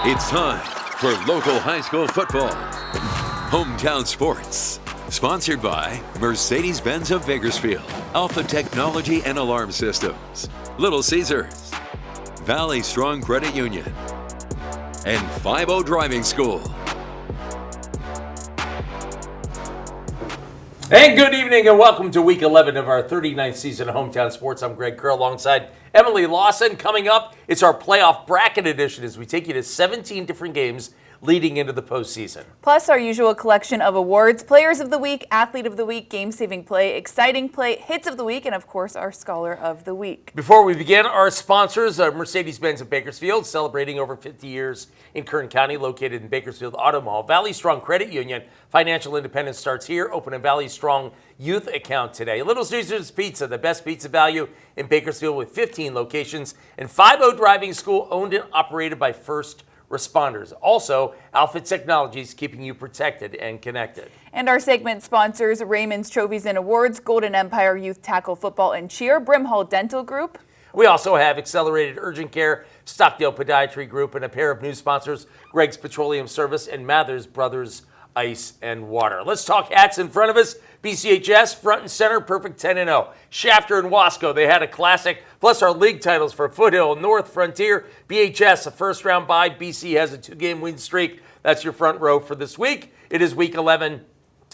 It's time for local high school football. Hometown Sports. Sponsored by Mercedes-Benz of Bakersfield, Alpha Technology and Alarm Systems, Little Caesars, Valley Strong Credit Union, and 5-0 Driving School. And good evening and welcome to week 11 of our 39th season of Hometown Sports. I'm Greg Kerr alongside Emily Lawson. Coming up, it's our playoff bracket edition as we take you to 17 different games leading into the postseason. Plus our usual collection of awards, Players of the Week, Athlete of the Week, Game-Saving Play, Exciting Play, Hits of the Week, and of course our Scholar of the Week. Before we begin, our sponsors are Mercedes-Benz of Bakersfield, celebrating over 50 years in Kern County, located in Bakersfield Auto Mall. Valley Strong Credit Union, financial independence starts here. Open a Valley Strong Youth account today. Little Caesars Pizza, the best pizza value in Bakersfield with 15 locations. And 5-0 Driving School, owned and operated by first responders. Also, Alpha Technologies, keeping you protected and connected. And our segment sponsors, Raymond's Trophies and Awards, Golden Empire Youth Tackle Football and Cheer, Brimhall Dental Group. We also have Accelerated Urgent Care, Stockdale Podiatry Group, and a pair of new sponsors, Greg's Petroleum Service and Mathers Brothers Ice and Water. Let's talk hats in front of us. BCHS, front and center, perfect 10-0. Shafter and Wasco, they had a classic, plus our league titles for Foothill, North Frontier, BHS, a first-round bye. BC has a 2-game win streak. That's your front row for this week. It is week 11,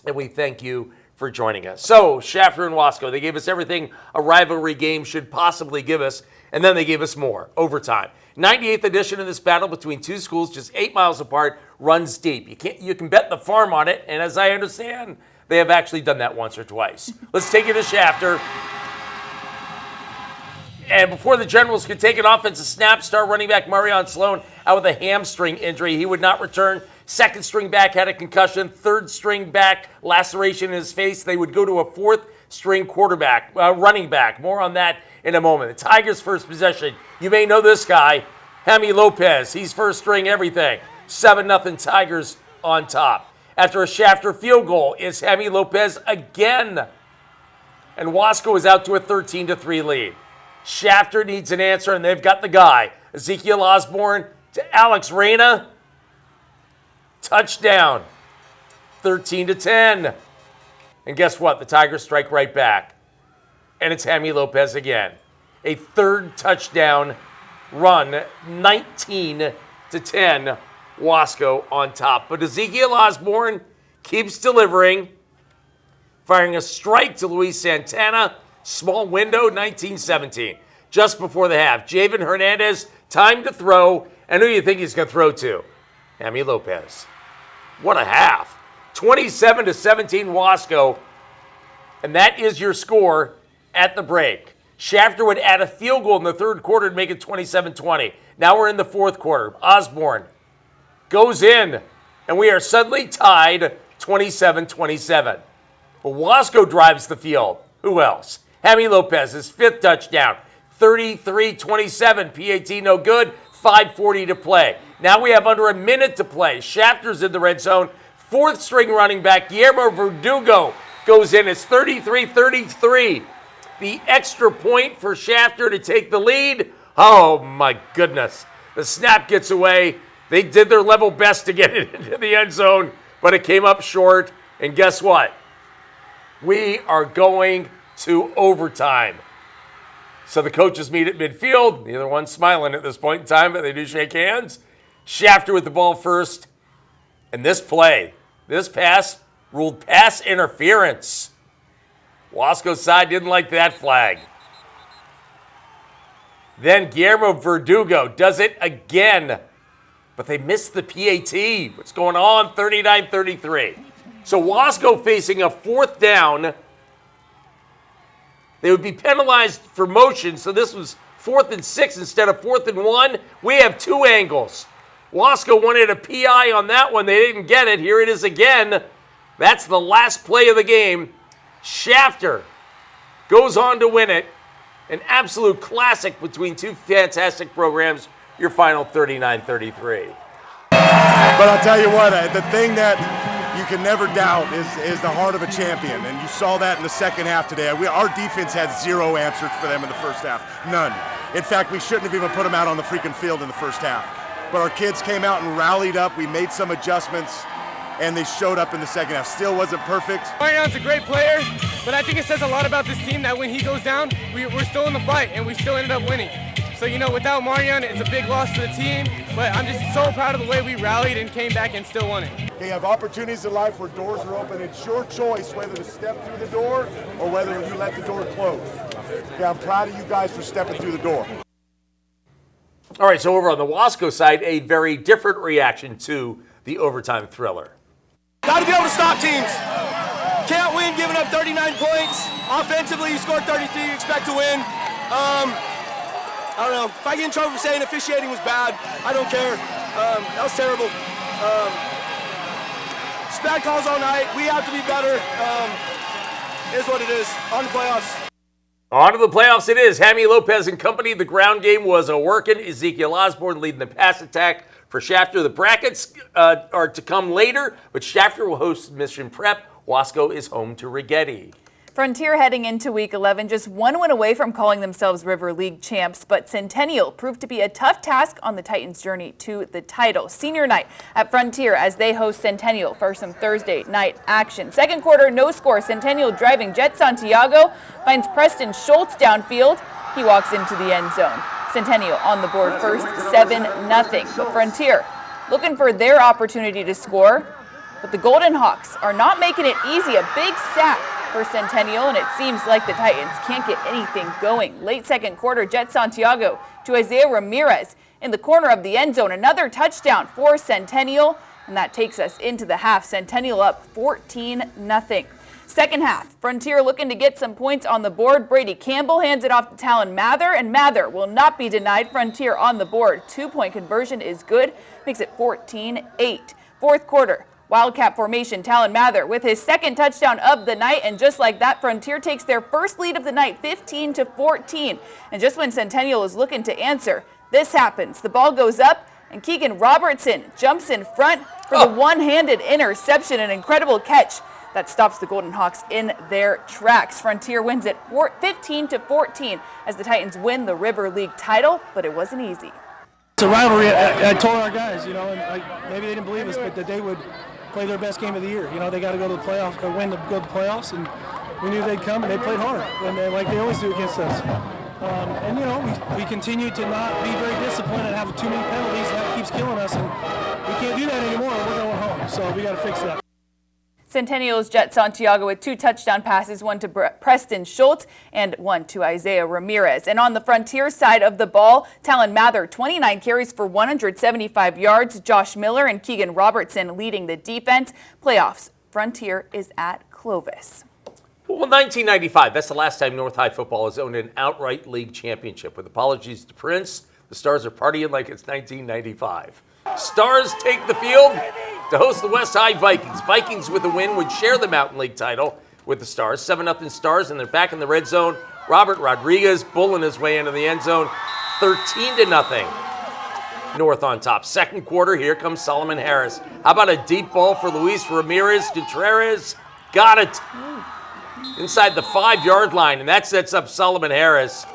and we thank you for joining us. So, Shafter and Wasco, they gave us everything a rivalry game should possibly give us, and then they gave us more, overtime. 98th edition of this battle between two schools just 8 miles apart runs deep. You can bet the farm on it, and as I understand, they have actually done that once or twice. Let's take you to Shafter. And before the Generals could take an offensive snap, star running back Marion Sloan out with a hamstring injury. He would not return. Second string back had a concussion. Third string back, laceration in his face. They would go to a fourth string quarterback, running back. More on that in a moment. The Tigers' first possession. You may know this guy, Jaime Lopez. He's first string everything. 7-0 Tigers on top. After a Shafter field goal, it's Jaime Lopez again. And Wasco is out to a 13-3 lead. Shafter needs an answer, and they've got the guy. Ezekiel Osborne to Alex Reyna. Touchdown. 13-10. And guess what? The Tigers strike right back. And it's Jaime Lopez again. A third touchdown run, 19-10. Wasco on top. But Ezekiel Osborne keeps delivering, firing a strike to Luis Santana. Small window, 19-17. Just before the half, Javen Hernandez, time to throw. And who do you think he's going to throw to? Jaime Lopez. What a half. 27-17 Wasco. And that is your score at the break. Shafter would add a field goal in the third quarter to make it 27-20. Now we're in the fourth quarter. Osborne goes in, and we are suddenly tied 27-27. But Wasco drives the field. Who else? Jaime Lopez, his fifth touchdown. 33-27. PAT no good. 5:40 to play. Now we have under a minute to play. Shafter's in the red zone. Fourth string running back, Guillermo Verdugo, goes in. It's 33-33. The extra point for Shafter to take the lead. Oh, my goodness. The snap gets away. They did their level best to get it into the end zone, but it came up short. And guess what? We are going to overtime. So the coaches meet at midfield. Neither one's smiling at this point in time, but they do shake hands. Shafter with the ball first. And this play, this pass, ruled pass interference. Wasco's side didn't like that flag. Then Guillermo Verdugo does it again. But they missed the PAT. What's going on? 39-33. So Wasco facing a fourth down. They would be penalized for motion, so this was 4th and 6 instead of 4th and 1. We have two angles. Wasco wanted a PI on that one. They didn't get it. Here it is again. That's the last play of the game. Shafter goes on to win it. An absolute classic between two fantastic programs. Your final 39-33. But I'll tell you what, the thing that you can never doubt is the heart of a champion, and you saw that in the second half today. Our defense had zero answers for them in the first half, none. In fact, we shouldn't have even put them out on the freaking field in the first half. but our kids came out and rallied up. We made some adjustments, and they showed up in the second half. Still wasn't perfect. Marion's a great player, but I think it says a lot about this team that when he goes down, we're still in the fight, and we still ended up winning. So, without Marion, it's a big loss to the team, but I'm just so proud of the way we rallied and came back and still won it. You have opportunities in life where doors are open. It's your choice whether to step through the door or whether you let the door close. Okay, I'm proud of you guys for stepping through the door. All right, so over on the Wasco side, a very different reaction to the overtime thriller. Got to be able to stop teams. Can't win giving up 39 points. Offensively, you score 33, you expect to win. I don't know. If I get in trouble for saying officiating was bad, I don't care. That was terrible. Just bad calls all night. We have to be better. It is what it is. On the playoffs. On to the playoffs it is. Jaime Lopez and company. The ground game was a working. Ezekiel Osborne leading the pass attack for Shafter. The brackets are to come later, but Shafter will host Mission Prep. Wasco is home to Rigetti. Frontier heading into Week 11, just one win away from calling themselves River League champs, but Centennial proved to be a tough task on the Titans' journey to the title. Senior night at Frontier as they host Centennial for some Thursday night action. Second quarter, no score. Centennial driving. Jet Santiago finds Preston Schultz downfield. He walks into the end zone. Centennial on the board first, 7-0. But Frontier looking for their opportunity to score, but the Golden Hawks are not making it easy. A big sack for Centennial, and it seems like the Titans can't get anything going. Late second quarter, Jet Santiago to Isaiah Ramirez in the corner of the end zone. Another touchdown for Centennial, and that takes us into the half. Centennial up 14-0. Second half, Frontier looking to get some points on the board. Brady Campbell hands it off to Talon Mather, and Mather will not be denied. Frontier on the board. 2-point conversion is good, makes it 14-8. Fourth quarter, Wildcat formation, Talon Mather with his second touchdown of the night, and just like that, Frontier takes their first lead of the night, 15-14. And just when Centennial is looking to answer, this happens. The ball goes up, and Keegan Robertson jumps in front for the one-handed interception, an incredible catch that stops the Golden Hawks in their tracks. Frontier wins it 15-14 as the Titans win the River League title, but it wasn't easy. It's a rivalry. I told our guys, and maybe they didn't believe us, but that they would play their best game of the year. They got to go to the playoffs, or win to go to the playoffs, and we knew they'd come, and they played hard, and like they always do against us. We continue to not be very disciplined and have too many penalties, and that keeps killing us, and we can't do that anymore. We're going home, so we got to fix that. Centennial's Jet Santiago with 2 touchdown passes, one to Preston Schultz and one to Isaiah Ramirez. And on the Frontier side of the ball, Talon Mather, 29 carries for 175 yards. Josh Miller and Keegan Robertson leading the defense. Playoffs, Frontier is at Clovis. Well, 1995, that's the last time North High football has owned an outright league championship. With apologies to Prince, the Stars are partying like it's 1995. Stars take the field to host the West High Vikings. Vikings with a win would share the Mountain League title with the Stars. 7-0 Stars, and they're back in the red zone. Robert Rodriguez bulling his way into the end zone. 13-0. North on top. Second quarter, here comes Solomon Harris. How about a deep ball for Luis Ramirez? Contreras got it inside the 5-yard line, and that sets up Solomon Harris.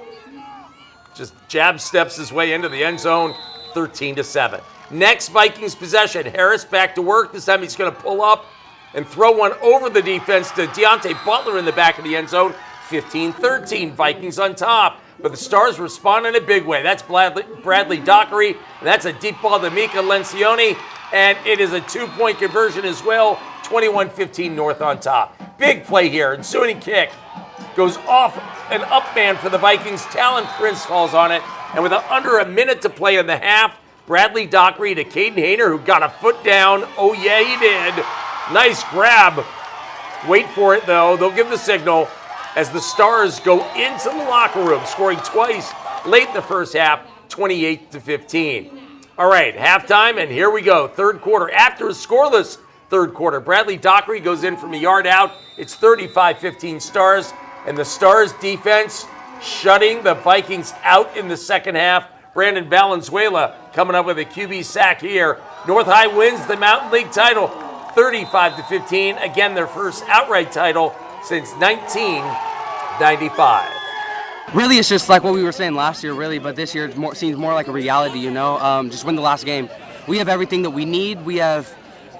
Just jab steps his way into the end zone. 13-7. Next Vikings possession, Harris back to work. This time he's going to pull up and throw one over the defense to Deontay Butler in the back of the end zone. 15-13, Vikings on top. But the Stars respond in a big way. That's Bradley Dockery, and that's a deep ball to Mika Lencioni, and it is a 2-point conversion as well. 21-15 North on top. Big play here. Ensuing kick goes off an up man for the Vikings. Talon Prince falls on it, and with under a minute to play in the half, Bradley Dockery to Caden Hayner, who got a foot down. Oh, yeah, he did. Nice grab. Wait for it, though. They'll give the signal as the Stars go into the locker room, scoring twice late in the first half, 28-15. All right, halftime, and here we go. Third quarter. After a scoreless third quarter, Bradley Dockery goes in from a yard out. It's 35-15 Stars, and the Stars defense shutting the Vikings out in the second half. Brandon Valenzuela coming up with a QB sack here. North High wins the Mountain League title 35-15. Again, their first outright title since 1995. Really, it's just like what we were saying last year, really, but this year it seems more like a reality, you know. Just win the last game. We have everything that we need. We don't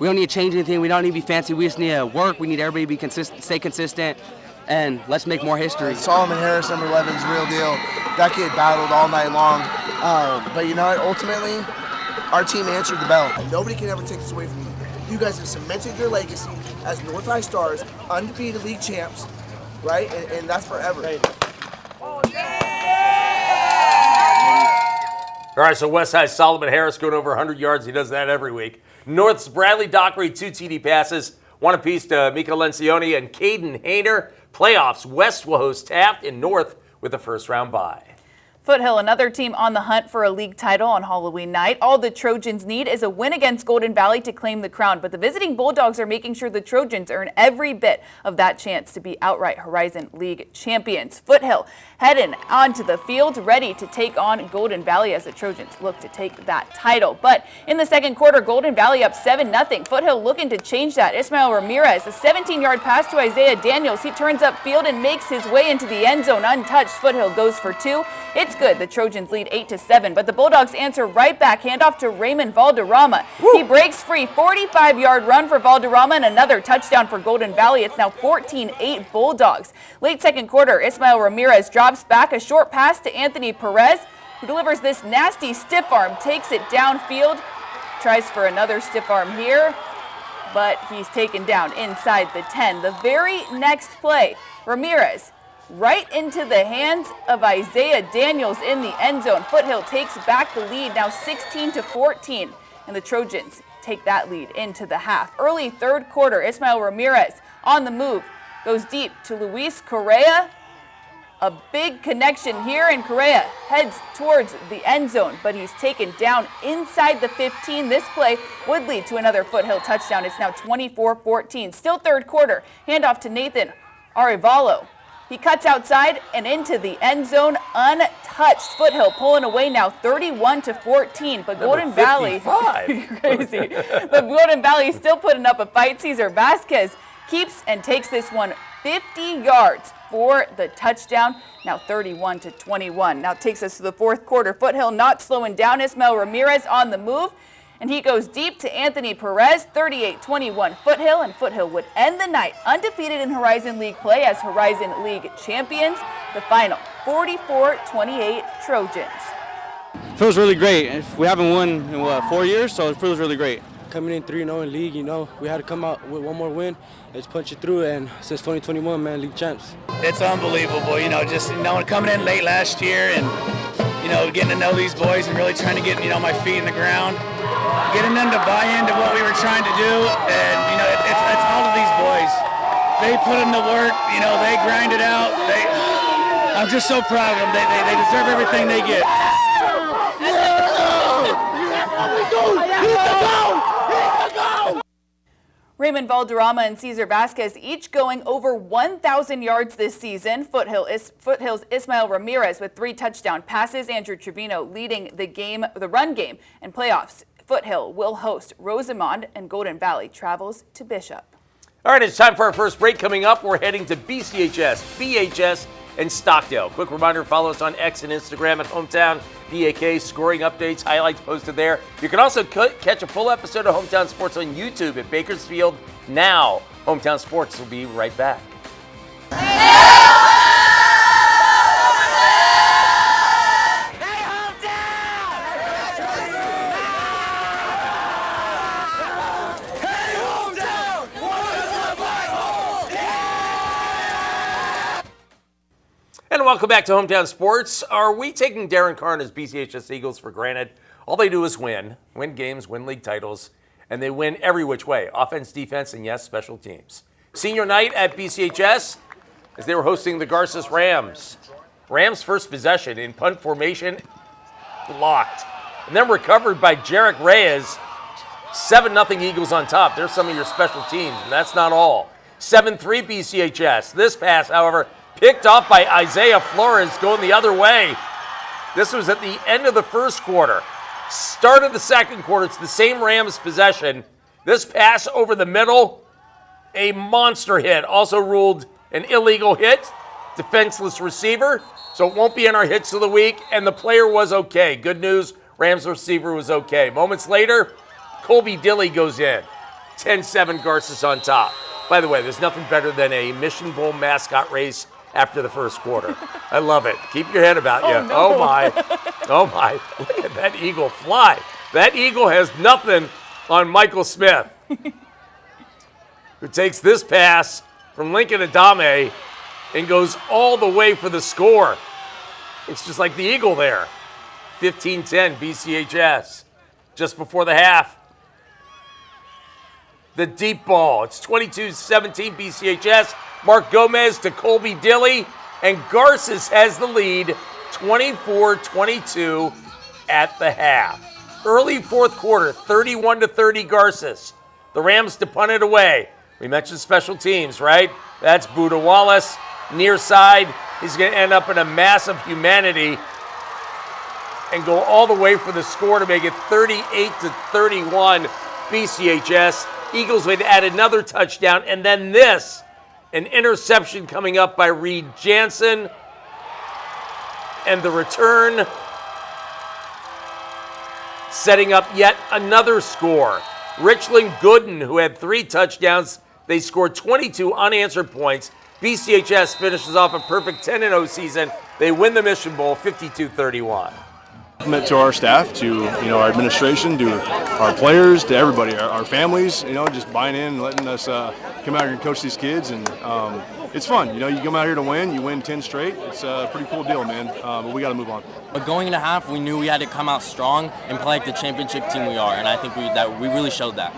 need to change anything. We don't need to be fancy. We just need to work. We need everybody to be consistent, stay consistent, and let's make more history. Solomon Harris, number 11, is real deal. That kid battled all night long. But you know what? Ultimately, our team answered the bell. Nobody can ever take this away from you. You guys have cemented your legacy as North High Stars, undefeated league champs, right? And that's forever. All right, so West High Solomon Harris going over 100 yards. He does that every week. North's Bradley Dockery, 2 TD passes, one apiece to Mika Lencioni and Caden Hayner. Playoffs, West will host Taft and North with a first-round bye. Foothill, another team on the hunt for a league title on Halloween night. All the Trojans need is a win against Golden Valley to claim the crown, but the visiting Bulldogs are making sure the Trojans earn every bit of that chance to be outright Horizon League champions. Foothill heading onto the field, ready to take on Golden Valley as the Trojans look to take that title. But in the second quarter, Golden Valley up 7-0. Foothill looking to change that. Ismail Ramirez, a 17-yard pass to Isaiah Daniels. He turns upfield and makes his way into the end zone untouched. Foothill goes for 2. It's good. The Trojans lead 8-7, but the Bulldogs answer right back. Handoff to Raymond Valderrama. Woo. He breaks free. 45-yard run for Valderrama and another touchdown for Golden Valley. It's now 14-8 Bulldogs. Late second quarter, Ismail Ramirez drops back. A short pass to Anthony Perez, who delivers this nasty stiff arm, takes it downfield, tries for another stiff arm here, but he's taken down inside the 10. The very next play, Ramirez right into the hands of Isaiah Daniels in the end zone. Foothill takes back the lead, now 16-14, and the Trojans take that lead into the half. Early third quarter, Ismail Ramirez on the move, goes deep to Luis Correa. A big connection here, and Correa heads towards the end zone, but he's taken down inside the 15. This play would lead to another Foothill touchdown. It's now 24-14. Still third quarter, handoff to Nathan Arevalo. He cuts outside and into the end zone untouched. Foothill pulling away now 31-14, but Golden Valley, crazy. But Golden Valley still putting up a fight. Cesar Vasquez keeps and takes this one 50 yards for the touchdown, now 31-21. Now takes us to the fourth quarter. Foothill not slowing down. Ismail Ramirez on the move, and he goes deep to Anthony Perez, 38-21 Foothill, and Foothill would end the night undefeated in Horizon League play as Horizon League champions. The final, 44-28 Trojans. Feels really great. We haven't won in 4 years, so it feels really great. Coming in 3-0 in league, you know, we had to come out with one more win. Let's punch it through, and since 2021, man, league champs. It's unbelievable, you know, just coming in late last year and, getting to know these boys and really trying to get, my feet in the ground, getting them to buy into what we were trying to do, and, it's all of these boys. They put in the work, they grind it out. I'm just so proud of them. They deserve everything they get. Raymond Valderrama and Cesar Vasquez each going over 1,000 yards this season. Foothill's Ismail Ramirez with 3 touchdown passes. Andrew Trevino leading the run game, and playoffs. Foothill will host Rosamond, and Golden Valley travels to Bishop. All right, it's time for our first break. Coming up, we're heading to BCHS, BHS, and Stockdale. Quick reminder, follow us on X and Instagram at Hometown BAK, scoring updates, highlights posted there. You can also catch a full episode of Hometown Sports on YouTube at BakersfieldNow. Hometown Sports will be right back. And welcome back to Hometown Sports. Are we taking Darren Carr and his BCHS Eagles for granted? All they do is win games, win league titles, and they win every which way. Offense, defense, and yes, special teams. Senior night at BCHS as they were hosting the Garces Rams. Rams' first possession in punt formation, blocked. And then recovered by Jarek Reyes. 7-0 Eagles on top. There's some of your special teams, and that's not all. 7-3 BCHS. This pass, however, picked off by Isaiah Flores going the other way. This was at the end of the first quarter. Start of the second quarter, it's the same Rams possession. This pass over the middle, a monster hit. Also ruled an illegal hit. defenseless receiver, so it won't be in our hits of the week, and the player was okay. Good news, Rams receiver was okay. Moments later, Colby Dilly goes in. 10-7 Garces on top. By the way, there's nothing better than a Mission Bowl mascot race after the first quarter. I love it. Keep your head about you. no. Oh, my. Oh, my. Look at that eagle fly. That eagle has nothing on Michael Smith, who takes this pass from Lincoln Adame and goes all the way for the score. It's just like the eagle there. 15-10 BCHS. Just before the half. The deep ball. It's 22-17 BCHS. Mark Gomez to Colby Dilly. And Garces has the lead 24-22 at the half. Early fourth quarter, 31-30 Garces. The Rams to punt it away. We mentioned special teams, right? That's Buddha Wallace. Near side, he's going to end up in a mass of humanity and go all the way for the score to make it 38-31 BCHS. Eagles would add another touchdown, and then this, an interception coming up by Reed Jansen, and the return setting up yet another score. Richland Gooden, who had 3 touchdowns, they scored 22 unanswered points. BCHS finishes off a perfect 10-0 season. They win the Mission Bowl 52-31. To our staff, to our administration, to our players, to everybody, our families, just buying in and letting us come out here and coach these kids, and it's fun. You come out here to win. You win 10 straight. It's a pretty cool deal, man. But we got to move on. But going into half, we knew we had to come out strong and play like the championship team we are, and I think we really showed that.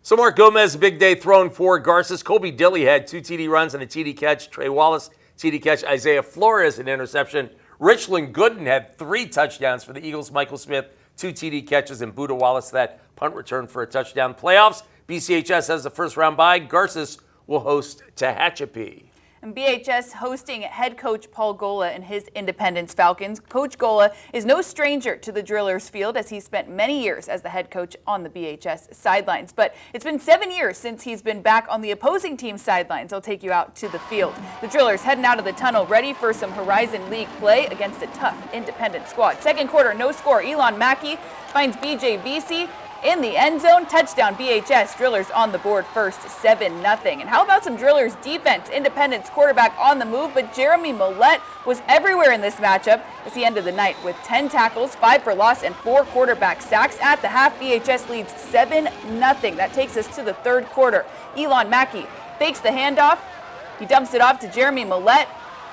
So Mark Gomez, big day throwing for Garces. Colby Dilly had 2 TD runs and a TD catch. Trey Wallace, TD catch. Isaiah Flores, an interception. Richland Gooden had 3 touchdowns for the Eagles. Michael Smith, 2 TD catches, and Buddha Wallace, that punt return for a touchdown. Playoffs, BCHS has the first round bye. Garces will host Tehachapi. And BHS hosting head coach Paul Gola and his Independence Falcons. Coach Gola is no stranger to the Drillers field, as he spent many years as the head coach on the BHS sidelines. But it's been 7 years since he's been back on the opposing team's sidelines. I'll take you out to the field. The Drillers heading out of the tunnel, ready for some Horizon League play against a tough Independent squad. Second quarter, no score. Elon Mackey finds BJ Vesey in the end zone. Touchdown BHS. Drillers on the board first, 7-0. And how about some Drillers defense? Independence quarterback on the move, but Jeremy Millette was everywhere in this matchup as he ended the night with 10 tackles, 5 for loss, and 4 quarterback sacks. At the half, BHS leads 7-0. That takes us to the third quarter. Elon Mackey fakes the handoff. He dumps it off to Jeremy Millette,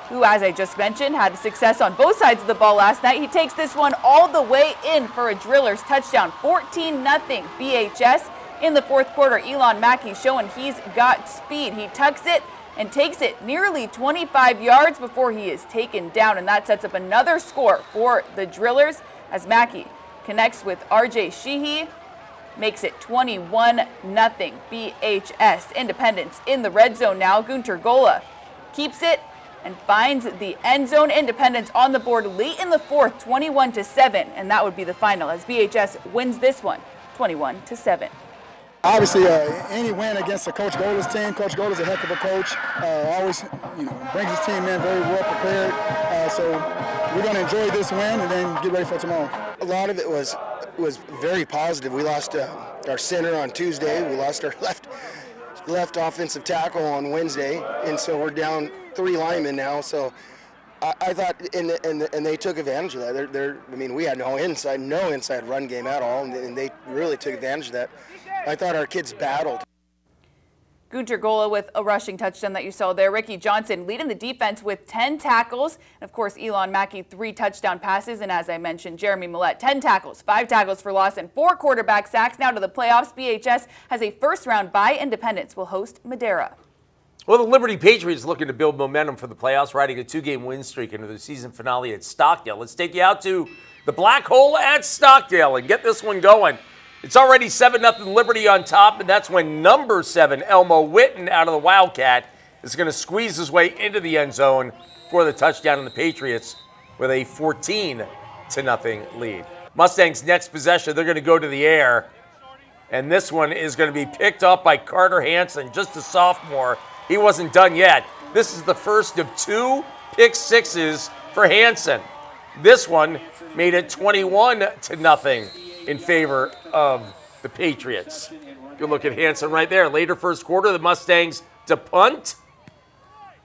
who, as I just mentioned, had success on both sides of the ball last night. He takes this one all the way in for a Drillers touchdown. 14-0 BHS. In the fourth quarter, Elon Mackey showing he's got speed. He tucks it and takes it nearly 25 yards before he is taken down, and that sets up another score for the Drillers as Mackey connects with RJ Sheehy, makes it 21-0 BHS. Independence in the red zone now. Gunter Gola keeps it and finds the end zone. Independence on the board late in the fourth, 21-7, and that would be the final as BHS wins this one, 21-7. Obviously, any win against a Coach Gola's team. Coach Gola's a heck of a coach. Always, brings his team in very well prepared. So we're going to enjoy this win and then get ready for tomorrow. A lot of it was very positive. We lost our center on Tuesday. We lost our left offensive tackle on Wednesday, and so we're down 3 linemen now. So I thought, and they took advantage of that. We had no inside run game at all, and they really took advantage of that. I thought our kids battled. Gunter Gola with a rushing touchdown that you saw there. Ricky Johnson leading the defense with 10 tackles. And of course, Elon Mackey, 3 touchdown passes. And as I mentioned, Jeremy Millette, 10 tackles, 5 tackles for loss, and 4 quarterback sacks. Now to the playoffs. BHS has a first round bye. Independence will host Madera. Well, the Liberty Patriots looking to build momentum for the playoffs, riding a 2-game win streak into the season finale at Stockdale. Let's take you out to the Black Hole at Stockdale and get this one going. It's already 7-0 Liberty on top, and that's when number 7, Elmo Witten, out of the Wildcat, is going to squeeze his way into the end zone for the touchdown in the Patriots with a 14-0 lead. Mustangs' next possession, they're going to go to the air, and this one is going to be picked up by Carter Hansen, just a sophomore. He wasn't done yet. This is the first of 2 pick sixes for Hansen. This one made it 21-0 in favor of the Patriots. Good look at Hansen right there. Later first quarter, the Mustangs to punt.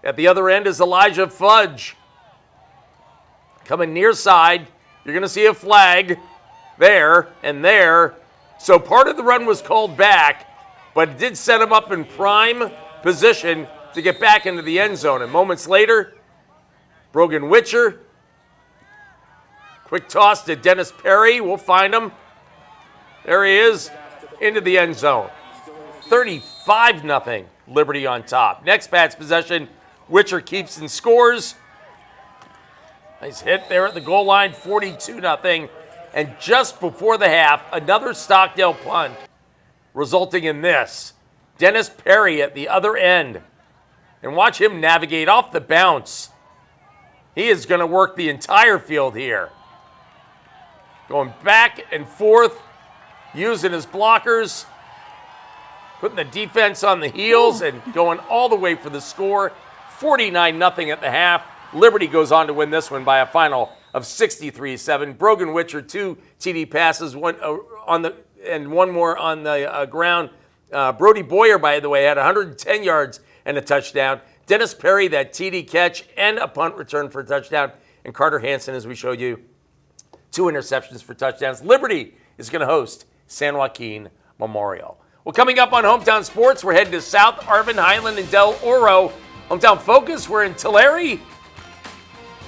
At the other end is Elijah Fudge. Coming near side, you're going to see a flag there and there. So part of the run was called back, but it did set him up in prime position to get back into the end zone. And moments later, Brogan Witcher, quick toss to Dennis Perry. We'll find him. There he is, into the end zone. 35-0, Liberty on top. Next Pats possession, Witcher keeps and scores. Nice hit there at the goal line, 42-0. And just before the half, another Stockdale punt, resulting in this. Dennis Perry at the other end. And watch him navigate off the bounce. He is going to work the entire field here. Going back and forth, using his blockers, putting the defense on the heels, and going all the way for the score. 49-0 at the half. Liberty goes on to win this one by a final of 63-7. Brogan Witcher, 2 TD passes, one more on the ground. Brody Boyer, by the way, had 110 yards and a touchdown. Dennis Perry, that TD catch and a punt return for a touchdown. And Carter Hansen, as we showed you, 2 interceptions for touchdowns. Liberty is going to host San Joaquin Memorial. Well, coming up on Hometown Sports, we're heading to South Arvin, Highland, and Del Oro. Hometown Focus, we're in Tulare.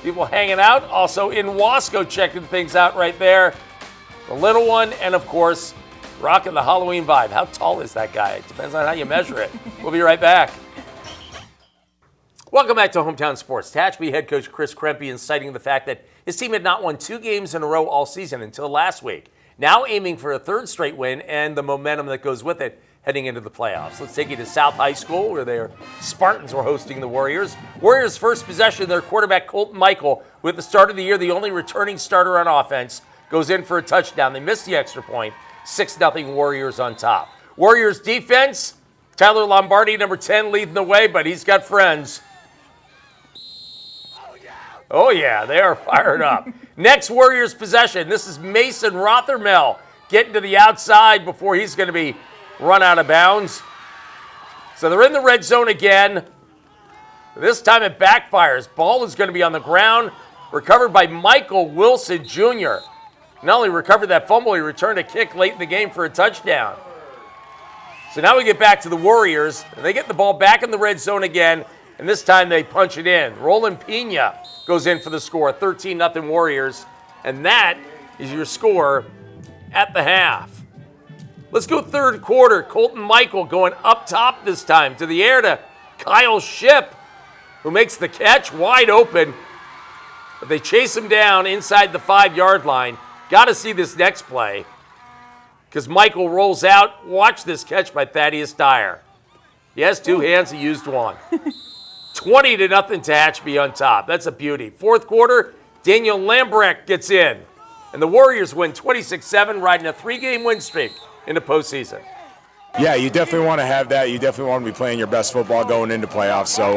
People hanging out. Also in Wasco, checking things out right there. The little one, and of course, rocking the Halloween vibe. How tall is that guy? It depends on how you measure it. We'll be right back. Welcome back to Hometown Sports. Tehachapi head coach Chris Krempe citing the fact that his team had not won 2 games in a row all season until last week. Now aiming for a 3rd straight win and the momentum that goes with it heading into the playoffs. Let's take you to South High School, where their Spartans were hosting the Warriors. Warriors' first possession, their quarterback Colton Michael, with the start of the year the only returning starter on offense, goes in for a touchdown. They missed the extra point. 6-0 Warriors on top. Warriors defense, Tyler Lombardi, number 10, leading the way, but he's got friends. Oh yeah, they are fired up. Next Warriors possession, this is Mason Rothermel getting to the outside before he's going to be run out of bounds. So they're in the red zone again. This time it backfires. Ball is going to be on the ground, recovered by Michael Wilson Jr. Not only recovered that fumble, he returned a kick late in the game for a touchdown. So now we get back to the Warriors. And they get the ball back in the red zone again, and this time they punch it in. Roland Pena goes in for the score, 13-0 Warriors. And that is your score at the half. Let's go 3rd quarter. Colton Michael going up top this time to the air to Kyle Shipp, who makes the catch wide open. But they chase him down inside the 5-yard line. Got to see this next play because Michael rolls out. Watch this catch by Thaddeus Dyer. He has 2 hands. He used one. 20-0 Tehachapi on top. That's a beauty. 4th quarter, Daniel Lambrecht gets in. And the Warriors win 26-7, riding a 3-game win streak in the postseason. Yeah, you definitely want to have that. You definitely want to be playing your best football going into playoffs. So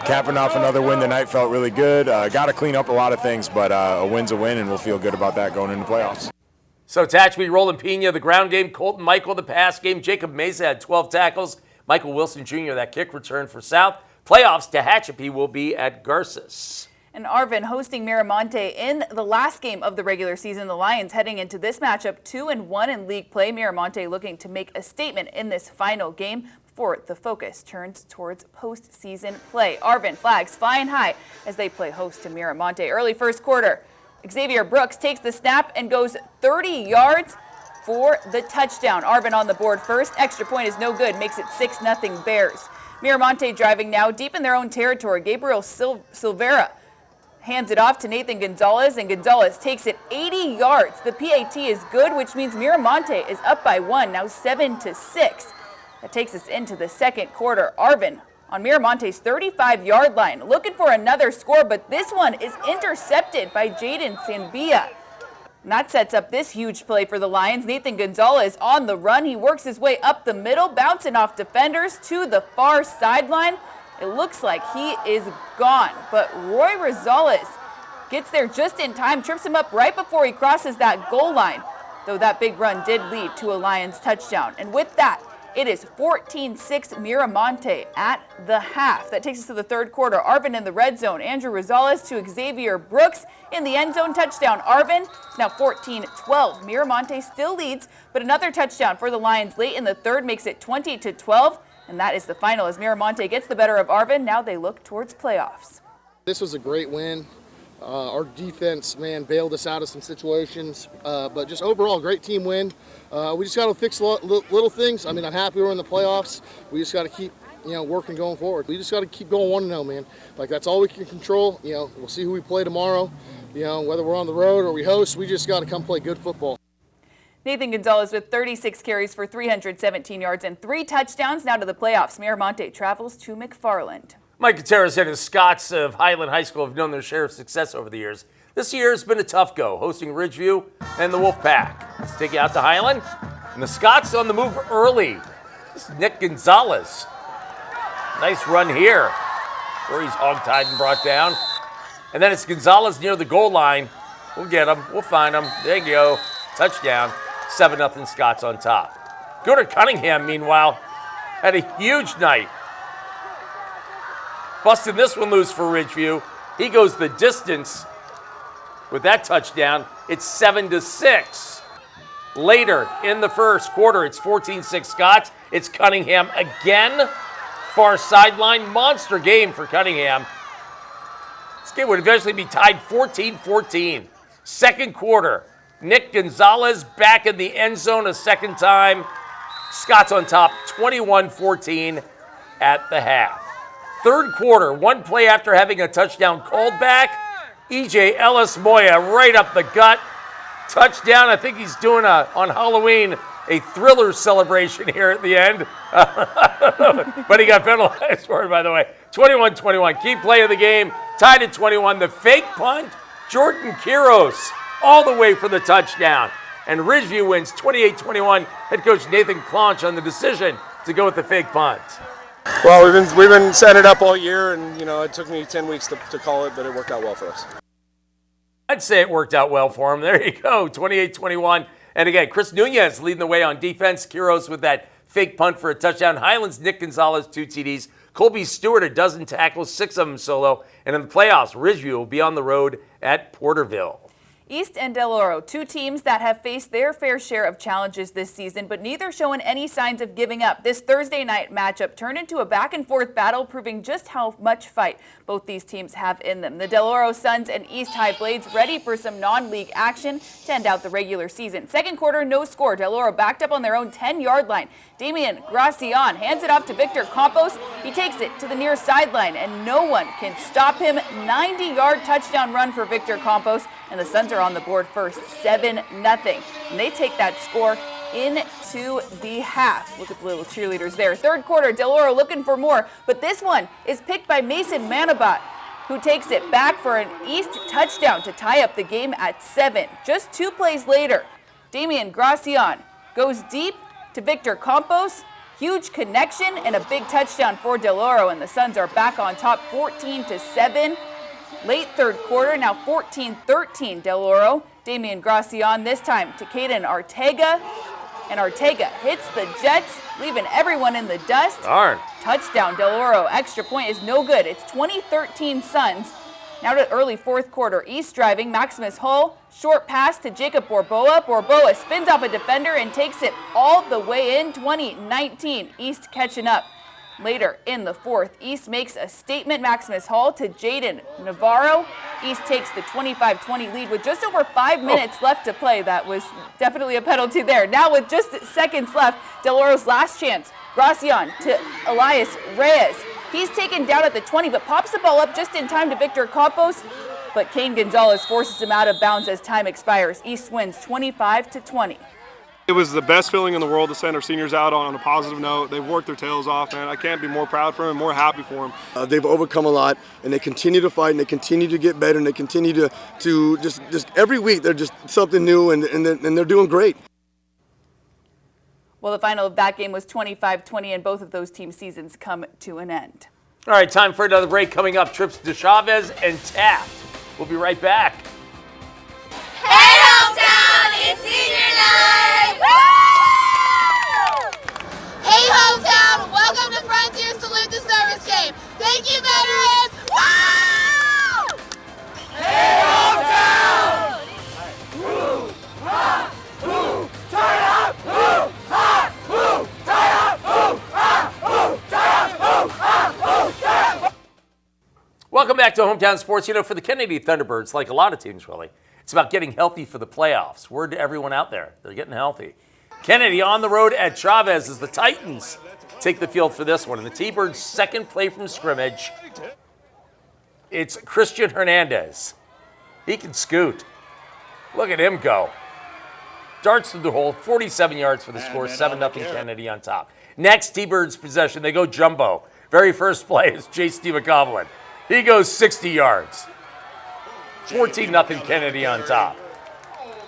capping off another win tonight felt really good. Got to clean up a lot of things, but a win's a win, and we'll feel good about that going into playoffs. So Tehachapi, Roland Pena, the ground game. Colton Michael, the pass game. Jacob Mesa had 12 tackles. Michael Wilson Jr., that kick return for South. Playoffs, Tehachapi will be at Garces. And Arvin hosting Mira Monte in the last game of the regular season. The Lions heading into this matchup 2-1 in league play. Mira Monte looking to make a statement in this final game before the focus turns towards postseason play. Arvin flags flying high as they play host to Mira Monte. Early first quarter, Xavier Brooks takes the snap and goes 30 yards for the touchdown. Arvin on the board first. Extra point is no good. Makes it 6-0 Bears. Mira Monte driving now deep in their own territory. Gabriel Silvera hands it off to Nathan Gonzalez, and Gonzalez takes it 80 yards. The PAT is good, which means Mira Monte is up by 1, now 7-6. That takes us into the 2nd quarter. Arvin on Mira Monte's 35-yard line, looking for another score, but this one is intercepted by Jaden Sanbia. And that sets up this huge play for the Lions. Nathan Gonzalez on the run. He works his way up the middle, bouncing off defenders to the far sideline. It looks like he is gone, but Roy Rosales gets there just in time, trips him up right before he crosses that goal line, though that big run did lead to a Lions touchdown. And with that, it is 14-6 Mira Monte at the half. That takes us to the third quarter. Arvin in the red zone. Andrew Rosales to Xavier Brooks in the end zone touchdown. Arvin is now 14-12. Mira Monte still leads, but another touchdown for the Lions late in the third makes it 20-12. And that is the final as Mira Monte gets the better of Arvin. Now they look towards playoffs. This was a great win. Our defense, man, bailed us out of some situations, but just overall, great team win. We just got to fix little things. I mean, I'm happy we're in the playoffs. We just got to keep, working going forward. We just got to keep going 1-0, man. Like, that's all we can control. We'll see who we play tomorrow. Whether we're on the road or we host, we just got to come play good football. Nathan Gonzalez with 36 carries for 317 yards and 3 touchdowns. Now to the playoffs. Miramonte travels to McFarland. Mike Gutierrez and his Scots of Highland High School have known their share of success over the years. This year has been a tough go, hosting Ridgeview and the Wolfpack. Let's take you out to Highland. And the Scots on the move early. This is Nick Gonzalez. Nice run here, where he's hog-tied and brought down. And then it's Gonzalez near the goal line. We'll get him. We'll find him. There you go. Touchdown. 7-0 Scots on top. Gunnar Cunningham, meanwhile, had a huge night. Busting this one loose for Ridgeview. He goes the distance with that touchdown. It's 7-6. Later in the first quarter, it's 14-6 Scots. It's Cunningham again. Far sideline. Monster game for Cunningham. This game would eventually be tied 14-14. Second quarter. Nick Gonzalez back in the end zone a second time. Scots on top, 21-14 at the half. Third quarter, one play after having a touchdown called back, E.J. Ellis-Moya right up the gut. Touchdown. I think he's doing on Halloween a Thriller celebration here at the end. But he got penalized for it, by the way. 21-21. Key play of the game. Tied at 21. The fake punt, Jordan Quiros all the way for the touchdown. And Ridgeview wins 28-21. Head coach Nathan Clonch on the decision to go with the fake punt. Well, we've been setting it up all year, and it took me 10 weeks to call it, but it worked out well for us. I'd say it worked out well for him. There you go, 28-21. And again, Chris Nunez leading the way on defense. Quiros with that fake punt for a touchdown. Highlands, Nick Gonzalez, 2 TDs. Colby Stewart, a dozen tackles, 6 of them solo. And in the playoffs, Ridgeview will be on the road at Porterville. East and Del Oro, 2 teams that have faced their fair share of challenges this season, but neither showing any signs of giving up. This Thursday night matchup turned into a back-and-forth battle, proving just how much fight both these teams have in them. The Del Oro Suns and East High Blades ready for some non-league action to end out the regular season. Second quarter, no score. Del Oro backed up on their own 10-yard line. Damian Gracian hands it off to Victor Campos. He takes it to the near sideline, and no one can stop him. 90-yard touchdown run for Victor Campos, and the Suns are on the board first, 7-0. And they take that score into the half. Look at the little cheerleaders there. Third quarter, Del Oro looking for more, but this one is picked by Mason Manabat, who takes it back for an East touchdown to tie up the game at 7. Just 2 plays later, Damian Gracian goes deep to Victor Campos. Huge connection and a big touchdown for Del Oro, and the Suns are back on top 14-7. Late third quarter, now 14-13 Del Oro. Damian Gracian this time to Caden Arteaga. And Arteaga hits the Jets, leaving everyone in the dust. Darn. Touchdown Del Oro. Extra point is no good. It's 20-13 Suns. Now to early fourth quarter. East driving. Maximus Hull. Short pass to Jacob Borboa. Borboa spins off a defender and takes it all the way in. 20-19. East catching up. Later in the fourth, East makes a statement. Maximus Hall to Jaden Navarro. East takes the 25-20 lead with just over 5 minutes left to play. That was definitely a penalty there. Now with just seconds left, Del Oro's last chance. Gracian to Elias Reyes. He's taken down at the 20, but pops the ball up just in time to Victor Campos. But Kane Gonzalez forces him out of bounds as time expires. East wins 25-20. It was the best feeling in the world to send our seniors out on a positive note. They've worked their tails off, man. I can't be more proud for them, more happy for them. They've overcome a lot, and they continue to fight, and they continue to get better, and they continue to just every week they're just something new, and they're doing great. Well, the final of that game was 25-20, and both of those team seasons come to an end. All right, time for another break. Coming up, trips to Chavez and Taft. We'll be right back. Hey, hometown, it's senior night! Woo! Hey, hometown, welcome to Frontier Salute the Service game. Thank you, veterans! Woo! Hey, hometown! Woo! Ha! Woo! Turn up! Woo! Ha! Woo! Turn up! Woo! Ha! Woo! Turn up! Woo! Ha! Woo! Turn up! Welcome back to Hometown Sports. You know, for the Kennedy Thunderbirds, like a lot of teams really, it's about getting healthy for the playoffs. Word to everyone out there. They're getting healthy. Kennedy on the road at Chavez as the Titans take the field for this one. And the T-Birds' second play from scrimmage, it's Christian Hernandez. He can scoot. Look at him go. Darts through the hole, 47 yards for the score, 7-0 Kennedy on top. Next T-Birds possession, they go jumbo. Very first play is J. Steve Coughlin. He goes 60 yards. 14-0 Kennedy on top.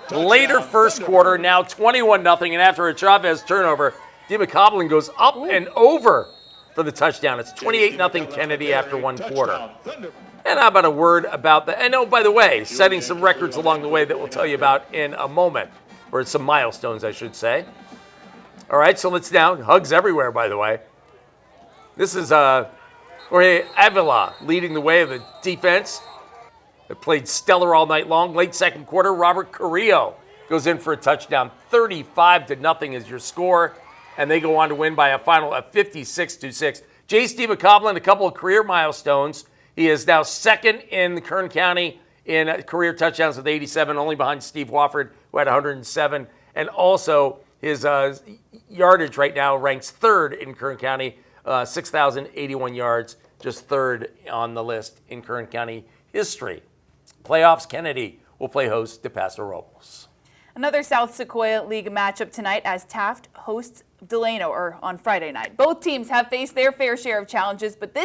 Later first quarter, now 21-0, and after a Chavez turnover, Steve Coughlin goes up and over for the touchdown. It's 28-0 Kennedy after one quarter. And how about a word about that? And oh, by the way, setting some records along the way that we'll tell you about in a moment, or some milestones, I should say. All right, so let's now, hugs everywhere, by the way. This is Jorge Avila leading the way of the defense. It played stellar all night long. Late second quarter, Robert Carrillo goes in for a touchdown. 35-0 is your score, and they go on to win by a final of 56-6. J. Steve Coughlin, a couple of career milestones. He is now second in Kern County in career touchdowns with 87, only behind Steve Wofford, who had 107. And also, his yardage right now ranks third in Kern County, 6,081 yards, just third on the list in Kern County history. Playoffs, Kennedy will play host to Paso Robles. Another South Sequoia League matchup tonight as Taft hosts Delano, or on Friday night. Both teams have faced their fair share of challenges, but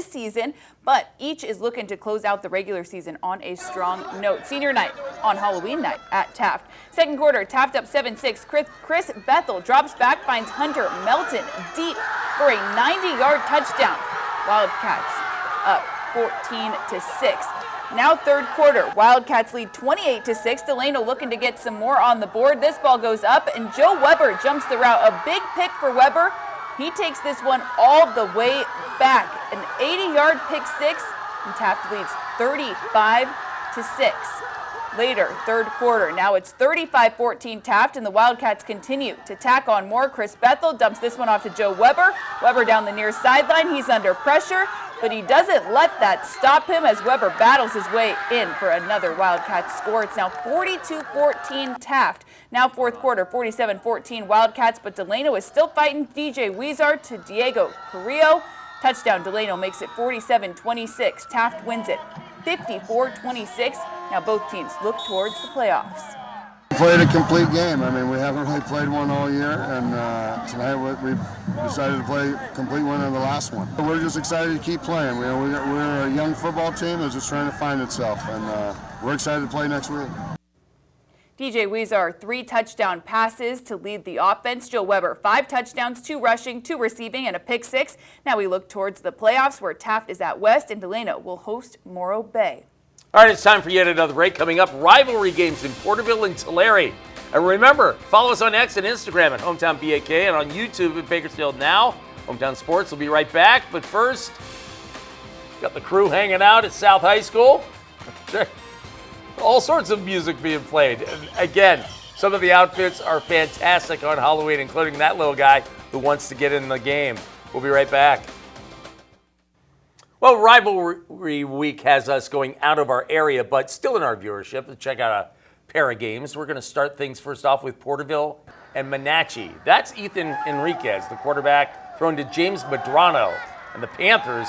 each is looking to close out the regular season on a strong note. Senior night on Halloween night at Taft. Second quarter, Taft up 7-6. Chris Bethel drops back, finds Hunter Melton deep for a 90-yard touchdown. Wildcats up 14-6. Now third quarter, Wildcats lead 28-6. Delano looking to get some more on the board. This ball goes up, and Joe Weber jumps the route. A big pick for Weber. He takes this one all the way back. An 80-yard pick six, and Taft leads 35-6. Later, third quarter, now it's 35-14 Taft, and the Wildcats continue to tack on more. Chris Bethel dumps this one off to Joe Weber. Weber down the near sideline. He's under pressure, but he doesn't let that stop him as Weber battles his way in for another Wildcats score. It's now 42-14 Taft. Now fourth quarter, 47-14 Wildcats, but Delano is still fighting. DJ Weezar to Diego Carrillo. Touchdown, Delano makes it 47-26. Taft wins it 54-26. Now both teams look towards the playoffs. We played a complete game. I mean, we haven't really played one all year, and tonight we decided to play a complete one in the last one. We're just excited to keep playing. We're a young football team that's just trying to find itself, and we're excited to play next week. DJ Weezar, 3 touchdown passes to lead the offense. Joe Weber, 5 touchdowns, 2 rushing, 2 receiving, and a pick 6. Now we look towards the playoffs where Taft is at West and Delano will host Morro Bay. All right, it's time for yet another break. Coming up, rivalry games in Porterville and Tulare. And remember, follow us on X and Instagram at Hometown BAK and on YouTube at Bakersfield Now. Hometown Sports will be right back. But first, got the crew hanging out at South High School. All sorts of music being played. And again, some of the outfits are fantastic on Halloween, including that little guy who wants to get in the game. We'll be right back. Well, Rivalry Week has us going out of our area, but still in our viewership to check out a pair of games. We're going to start things first off with Porterville and Monache. That's Ethan Enriquez, the quarterback, thrown to James Medrano. And the Panthers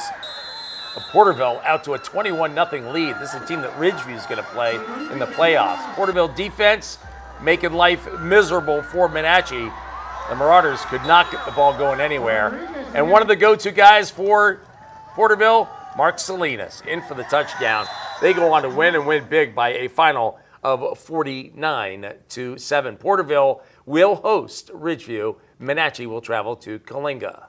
of Porterville out to a 21-0 lead. This is a team that Ridgeview is going to play in the playoffs. Porterville defense making life miserable for Monache. The Marauders could not get the ball going anywhere. And one of the go-to guys for Porterville, Mark Salinas, in for the touchdown. They go on to win and win big by a final of 49-7. Porterville will host Ridgeview. Monache will travel to Coalinga.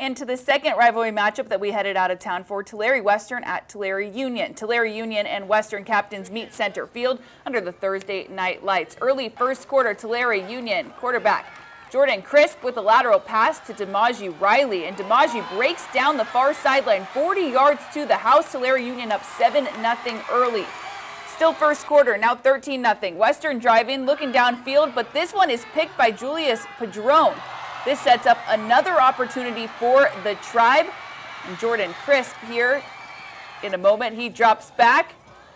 And to the second rivalry matchup that we headed out of town for, Tulare Western at Tulare Union. Tulare Union and Western captains meet center field under the Thursday night lights. Early first quarter, Tulare Union quarterback Jordan Crisp with a lateral pass to Demaji Riley, and Demaji breaks down the far sideline 40 yards to the house. Tulare Union up 7-0 early. Still first quarter, now 13-0. Western driving, looking downfield, but this one is picked by Julius Padron. This sets up another opportunity for the Tribe. And Jordan Crisp here in a moment. He drops back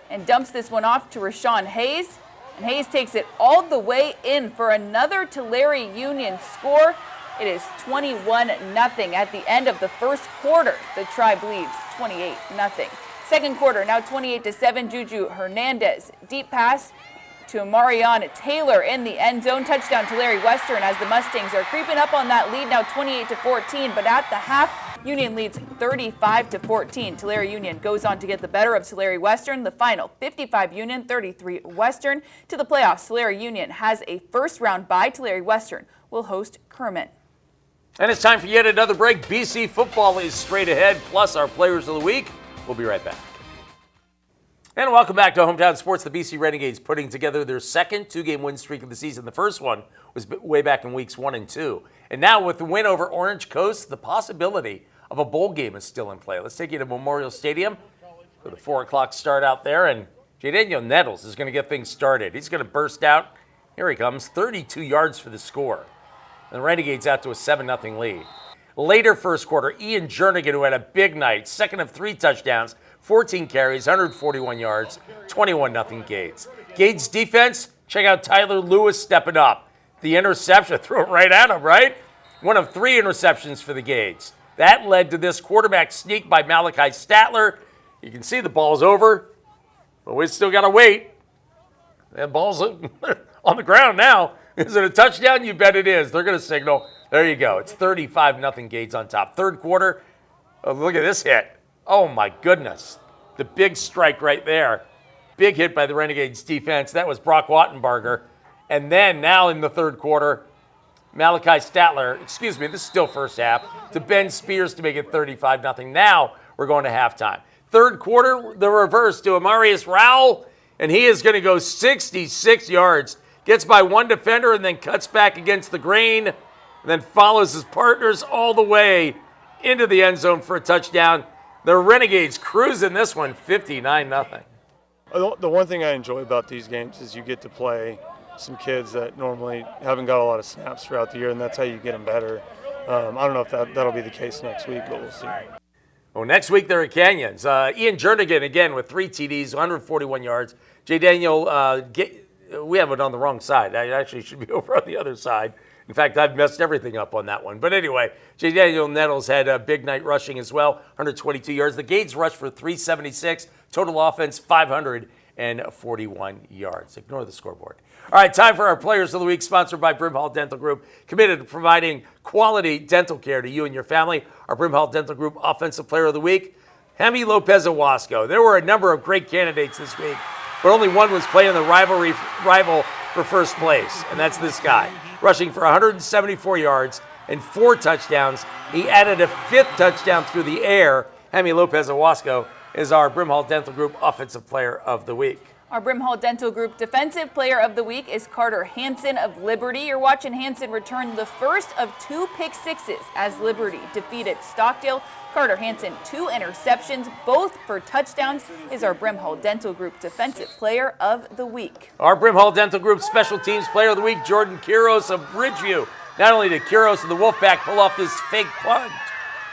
and dumps this one off to Rashawn Hayes. And Hayes takes it all the way in for another Tulare Union score. It is 21-0 at the end of the first quarter. The Tribe leads 28-0. Second quarter, now 28-7. Juju Hernandez. Deep pass to Marion Taylor in the end zone. Touchdown Tulare Western as the Mustangs are creeping up on that lead, now 28-14. But at the half, Union leads 35-14. Tulare Union goes on to get the better of Tulare Western. The final 55 Union, 33 Western. To the playoffs, Tulare Union has a first round bye. Tulare Western will host Kerman. And it's time for yet another break. BC football is straight ahead, plus our players of the week. We'll be right back. And welcome back to Hometown Sports. The BC Renegades putting together their second two-game win streak of the season. The first one was way back in weeks 1 and 2. And now with the win over Orange Coast, the possibility of a bowl game is still in play. Let's take you to Memorial Stadium for the 4 o'clock start out there. And Daniel Nettles is going to get things started. He's going to burst out. Here he comes, 32 yards for the score. And the Renegades out to a 7-0 lead. Later first quarter, Ian Jernigan, who had a big night, second of 3 touchdowns, 14 carries, 141 yards, 21-0 Gades. Gades defense, check out Tyler Lewis stepping up. The interception, throw it right at him, right? One of 3 interceptions for the Gades. That led to this quarterback sneak by Malachi Statler. You can see the ball's over, but we still got to wait. That ball's on the ground now. Is it a touchdown? You bet it is. They're going to signal. There you go. It's 35-0 Gades on top. Third quarter, oh, look at this hit. Oh, my goodness. The big strike right there. Big hit by the Renegades defense. That was Brock Wattenbarger. And then now in the third quarter, Malachi Statler, this is still first half, to Ben Spears to make it 35-0. Now we're going to halftime. Third quarter, the reverse to Amarius Rowell, and he is going to go 66 yards. Gets by one defender and then cuts back against the grain, and then follows his partners all the way into the end zone for a touchdown. The Renegades cruising this one 59-0. The one thing I enjoy about these games is you get to play some kids that normally haven't got a lot of snaps throughout the year, and that's how you get them better. I don't know if that'll be the case next week, but we'll see. Well, next week they're at Canyons. Ian Jernigan again with 3 TDs, 141 yards. Jay Daniel, we have it on the wrong side. I actually should be over on the other side. In fact, I've messed everything up on that one. But anyway, J. Daniel Nettles had a big night rushing as well, 122 yards. The Gades rushed for 376, total offense 541 yards. Ignore the scoreboard. All right, time for our Players of the Week, sponsored by Brimhall Dental Group, committed to providing quality dental care to you and your family. Our Brimhall Dental Group Offensive Player of the Week, Hemi Lopez of Wasco. There were a number of great candidates this week, but only one was playing the rival for first place, and that's this guy. Rushing for 174 yards and 4 touchdowns. He added a 5th touchdown through the air. Hemi Lopez of Wasco is our Brimhall Dental Group Offensive Player of the Week. Our Brimhall Dental Group Defensive Player of the Week is Carter Hansen of Liberty. You're watching Hansen return the first of 2 pick sixes as Liberty defeated Stockdale. Carter Hansen, 2 interceptions, both for touchdowns, is our Brimhall Dental Group Defensive Player of the Week. Our Brimhall Dental Group Special Teams Player of the Week, Jordan Quiros of Ridgeview. Not only did Quiros and the Wolfpack pull off this fake punt,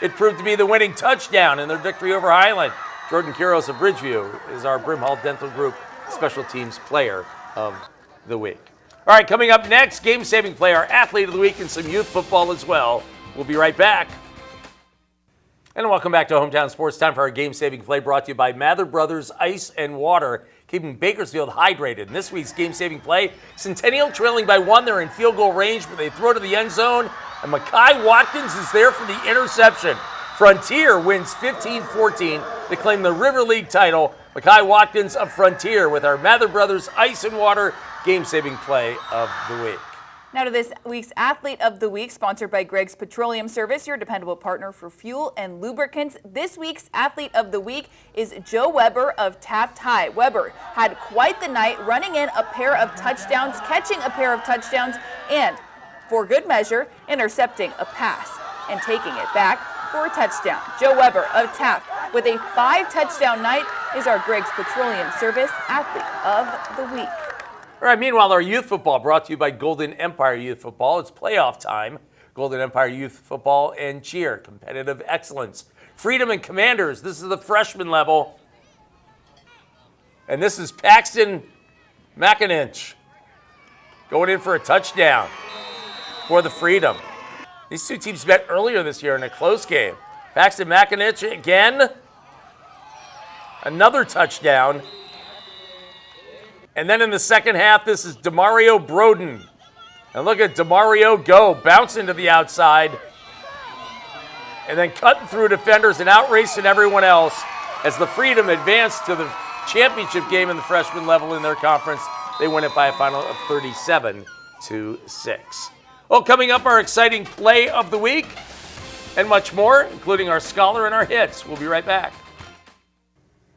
it proved to be the winning touchdown in their victory over Highland. Jordan Quiros of Ridgeview is our Brimhall Dental Group Special Teams Player of the Week. All right, coming up next, game-saving player, athlete of the week, and some youth football as well. We'll be right back. And welcome back to Hometown Sports. Time for our game-saving play, brought to you by Mather Brothers Ice and Water, keeping Bakersfield hydrated. In this week's game-saving play, Centennial trailing by 1. They're in field goal range, but they throw to the end zone, and Mekhi Watkins is there for the interception. Frontier wins 15-14 to claim the River League title. Mekhi Watkins of Frontier with our Mather Brothers Ice and Water game-saving play of the week. Now to this week's Athlete of the Week, sponsored by Greg's Petroleum Service, your dependable partner for fuel and lubricants. This week's Athlete of the Week is Joe Weber of Taft High. Weber had quite the night, running in a pair of touchdowns, catching a pair of touchdowns, and, for good measure, intercepting a pass and taking it back for a touchdown. Joe Weber of Taft, with a 5-touchdown night, is our Greg's Petroleum Service Athlete of the Week. All right, meanwhile, our youth football brought to you by Golden Empire Youth Football. It's playoff time. Golden Empire Youth Football and cheer. Competitive excellence. Freedom and Commanders. This is the freshman level. And this is Paxton McIninch going in for a touchdown for the Freedom. These two teams met earlier this year in a close game. Paxton McIninch again. Another touchdown. And then in the second half, this is Demario Broden. And look at Demario go, bouncing to the outside. And then cutting through defenders and outracing everyone else as the Freedom advanced to the championship game in the freshman level in their conference. They win it by a final of 37-6. Well, coming up, our exciting play of the week and much more, including our scholar and our hits. We'll be right back.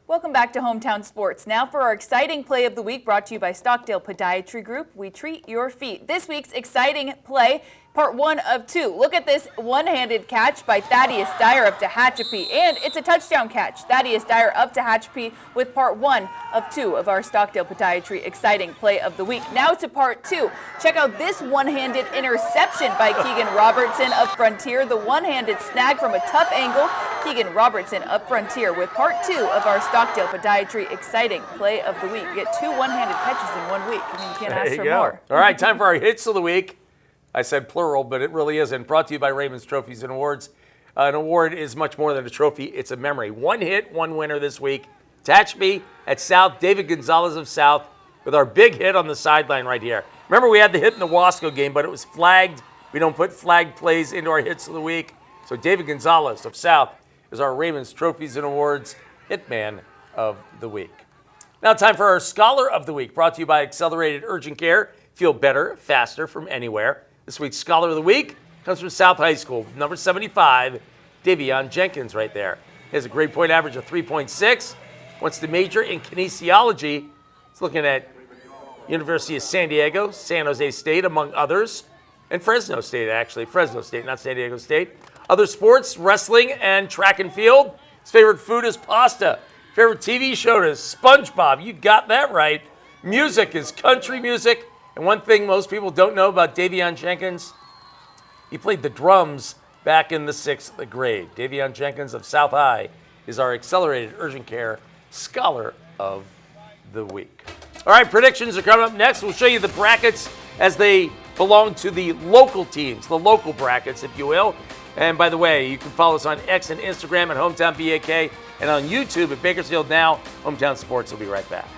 Welcome back to Hometown Sports. Now for our exciting play of the week, brought to you by Stockdale Podiatry Group. We treat your feet. This week's exciting play, part 1 of 2. Look at this one-handed catch by Thaddeus Dyer of Tehachapi, and it's a touchdown catch. Thaddeus Dyer of Tehachapi with part 1 of 2 of our Stockdale Podiatry exciting play of the week. Now to part 2. Check out this one-handed interception by Keegan Robertson of Frontier. The one-handed snag from a tough angle. Keegan Robertson of Frontier with part 2 of our Stockdale Podiatry exciting play of the week. You get 2 one-handed catches in 1 week. I mean, you can't ask for more. All right, time for our hits of the week. I said plural, but it really isn't. Brought to you by Raymond's Trophies and Awards. An award is much more than a trophy. It's a memory. 1 hit, 1 winner this week. Tehachapi at South, David Gonzalez of South with our big hit on the sideline right here. Remember, we had the hit in the Wasco game, but it was flagged. We don't put flagged plays into our hits of the week. So David Gonzalez of South is our Raymond's Trophies and Awards Hitman of the Week. Now time for our Scholar of the Week, brought to you by Accelerated Urgent Care. Feel better, faster from anywhere. This week's Scholar of the Week comes from South High School, number 75, Davion Jenkins right there. He has a grade point average of 3.6, wants to major in kinesiology. He's looking at University of San Diego, San Jose State, among others, and Fresno State, actually. Fresno State, not San Diego State. Other sports, wrestling and track and field. His favorite food is pasta. Favorite TV show is SpongeBob. You got that right. Music is country music. And one thing most people don't know about Davion Jenkins, he played the drums back in the 6th grade. Davion Jenkins of South High is our Accelerated Urgent Care Scholar of the Week. All right, predictions are coming up next. We'll show you the brackets as they belong to the local teams, the local brackets, if you will. And by the way, you can follow us on X and Instagram at Hometown BAK and on YouTube at Bakersfield Now. Hometown Sports will be right back.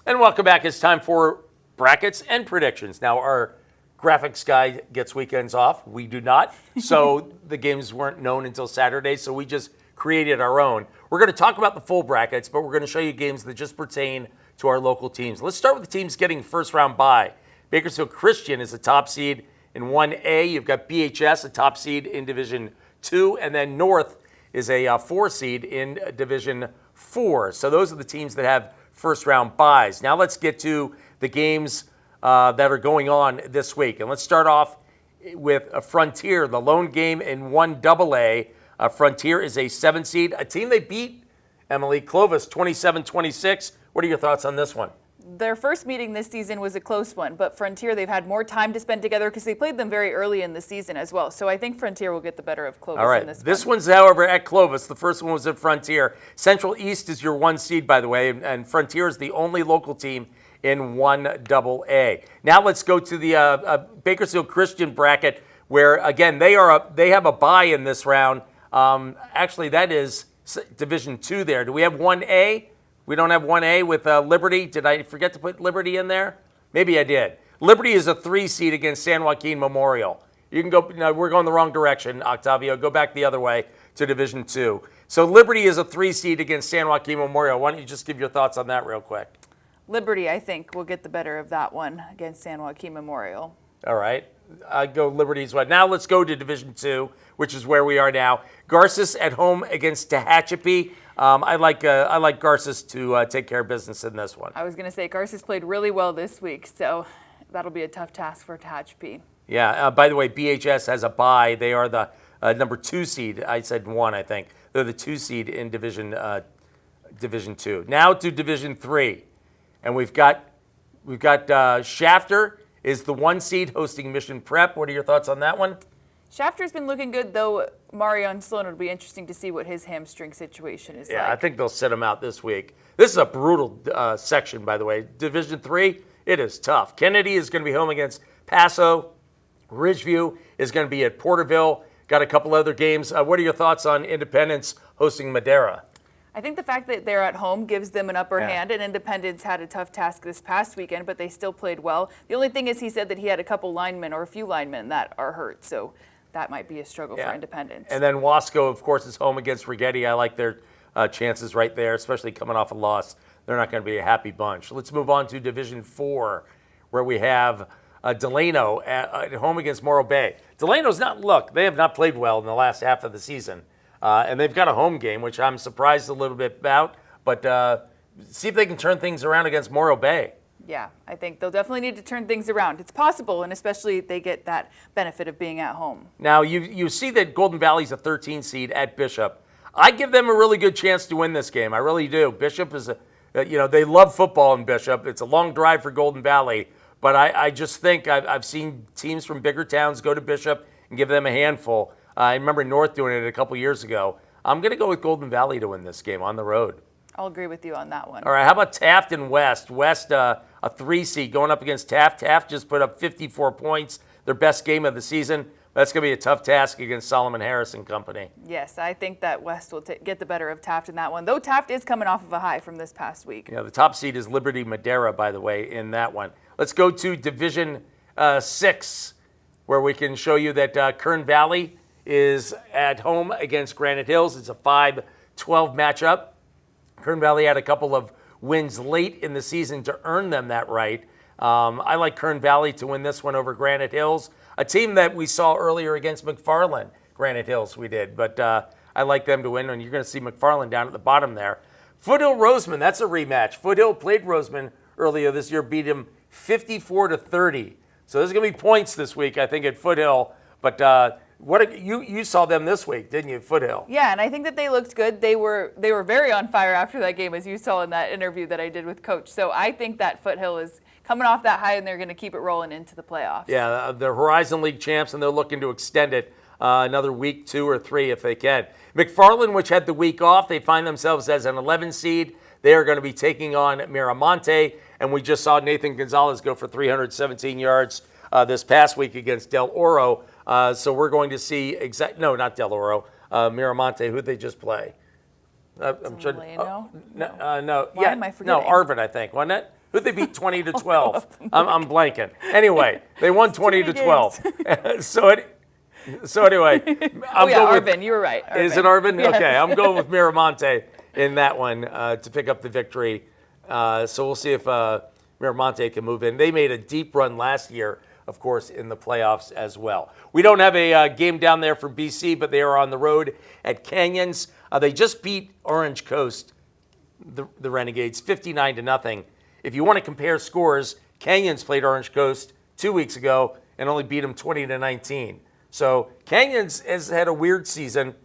And welcome back. It's time for brackets and predictions. Now, our graphics guy gets weekends off. We do not. So the games weren't known until Saturday, so we just created our own. We're going to talk about the full brackets, but we're going to show you games that just pertain to our local teams. Let's start with the teams getting first round bye. Bakersfield Christian is the top seed in 1A. You've got BHS, a top seed in Division 2, and then North is a 4 seed in Division 4. So those are the teams that have first round byes. Now let's get to the games that are going on this week. And let's start off with a Frontier, the lone game in 1AA. Frontier is a 7 seed, a team they beat, Emily, Clovis 27-26. What are your thoughts on this one? Their first meeting this season was a close one, but Frontier, they've had more time to spend together because they played them very early in the season as well. So I think Frontier will get the better of Clovis. All right. In This one's, however, at Clovis. The first one was at Frontier. Central East is your 1 seed, by the way, and Frontier is the only local team in 1AA. Now let's go to the Bakersfield Christian bracket, where, again, they have a bye in this round. Actually, that is Division 2 there. Do we have 1A? We don't have 1A with Liberty. Did I forget to put Liberty in there? Maybe I did. Liberty is a 3 seed against San Joaquin Memorial. You can go. No, we're going the wrong direction, Octavio. Go back the other way to Division 2. So Liberty is a 3 seed against San Joaquin Memorial. Why don't you just give your thoughts on that real quick? Liberty, I think, will get the better of that one against San Joaquin Memorial. All right. I go Liberty's way. Now let's go to Division 2, which is where we are now. Garces at home against Tehachapi. I like Garces to take care of business in this one. I was going to say Garces played really well this week, so that'll be a tough task for Tehachapi. Yeah. By the way, BHS has a bye. They are the number 2 seed. I said 1, I think. They're the 2 seed in Division 2. Now to Division 3, and we've got Shafter is the 1 seed hosting Mission Prep. What are your thoughts on that one? Shafter's been looking good, though. Marion Sloan, it'll be interesting to see what his hamstring situation is like. Yeah, I think they'll sit him out this week. This is a brutal section, by the way. Division 3, it is tough. Kennedy is going to be home against Paso. Ridgeview is going to be at Porterville. Got a couple other games. What are your thoughts on Independence hosting Madera? I think the fact that they're at home gives them an upper hand, and Independence had a tough task this past weekend, but they still played well. The only thing is he said that he had a couple linemen or a few linemen that are hurt, so that might be a struggle for Independence. And then Wasco, of course, is home against Rigetti. I like their chances right there, especially coming off a loss. They're not going to be a happy bunch. Let's move on to Division 4, where we have Delano at home against Morro Bay. Delano's they have not played well in the last half of the season. And they've got a home game, which I'm surprised a little bit about. But see if they can turn things around against Morro Bay. Yeah, I think they'll definitely need to turn things around. It's possible, and especially if they get that benefit of being at home. Now, you see that Golden Valley's a 13 seed at Bishop. I give them a really good chance to win this game. I really do. Bishop is they love football in Bishop. It's a long drive for Golden Valley. But I just think I've seen teams from bigger towns go to Bishop and give them a handful. I remember North doing it a couple years ago. I'm going to go with Golden Valley to win this game on the road. I'll agree with you on that one. All right, how about Taft and West? West, a 3 seed going up against Taft. Taft just put up 54 points, their best game of the season. That's going to be a tough task against Solomon Harris and company. Yes, I think that West will get the better of Taft in that one, though Taft is coming off of a high from this past week. Yeah, the top seed is Liberty Madera, by the way, in that one. Let's go to Division 6, where we can show you that Kern Valley is at home against Granite Hills. It's a 5-12 matchup. Kern Valley had a couple of wins late in the season to earn them that right. I like Kern Valley to win this one over Granite Hills, a team that we saw earlier against McFarland. Granite Hills we did, but I like them to win, and you're going to see McFarland down at the bottom there. Foothill Roseman, that's a rematch. Foothill played Roseman earlier this year, beat him 54-30. So there's going to be points this week, I think, at Foothill. But you saw them this week, didn't you, Foothill? Yeah, and I think that they looked good. They were very on fire after that game, as you saw in that interview that I did with Coach. So I think that Foothill is coming off that high, and they're going to keep it rolling into the playoffs. Yeah, they're Horizon League champs, and they're looking to extend it another week, 2 or 3 if they can. McFarland, which had the week off, they find themselves as an 11 seed. They are going to be taking on Mira, Monte, and we just saw Nathan Gonzalez go for 317 yards this past week against Del Oro. So we're going to see not Del Oro, Miramonte. Who'd they just play? Delano? No. Why am I forgetting? No, Arvin, I think, wasn't it? Who'd they beat 20-12? I'm blanking. Anyway, they won 20-12. So anyway, Arvin, you were right. Arvin. Is it Arvin? Yes. Okay, I'm going with Miramonte in that one to pick up the victory. So we'll see if Miramonte can move in. They made a deep run last year, of course, in the playoffs as well. We don't have a game down there for BC, but they are on the road at Canyons. They just beat Orange Coast, the Renegades, 59-0. If you want to compare scores, Canyons played Orange Coast 2 weeks ago and only beat them 20-19. So Canyons has had a weird season.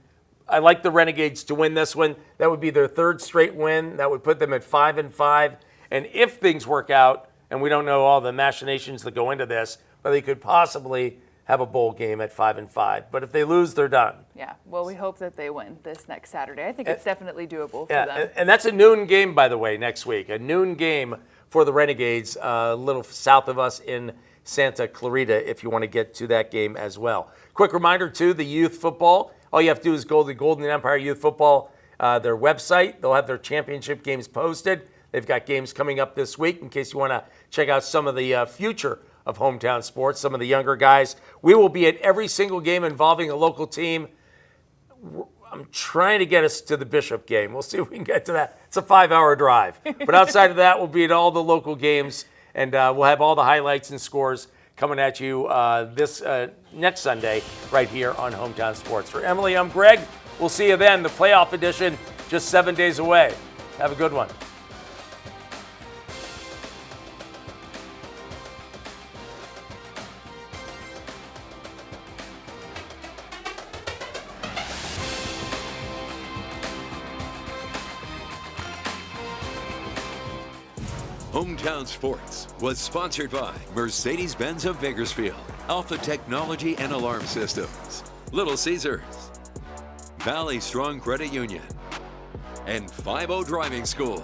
I like the Renegades to win this one. That would be their 3rd straight win. That would put them at 5-5. And if things work out, and we don't know all the machinations that go into this, but they could possibly have a bowl game at 5-5. But if they lose, they're done. Yeah, well, we hope that they win this next Saturday. I think it's definitely doable for them. And that's a noon game, by the way, next week. A noon game for the Renegades, a little south of us in Santa Clarita, if you want to get to that game as well. Quick reminder, too, the youth football. All you have to do is go to the Golden Empire Youth Football, their website. They'll have their championship games posted. They've got games coming up this week in case you want to check out some of the future of Hometown Sports, some of the younger guys. We will be at every single game involving a local team. I'm trying to get us to the Bishop game. We'll see if we can get to that. It's a 5-hour drive. But outside of that, we'll be at all the local games, and we'll have all the highlights and scores coming at you this next Sunday right here on Hometown Sports. For Emily, I'm Greg. We'll see you then. The playoff edition just 7 days away. Have a good one. Hometown Sports was sponsored by Mercedes-Benz of Bakersfield, Alpha Technology and Alarm Systems, Little Caesars, Valley Strong Credit Union, and 5-0 Driving School.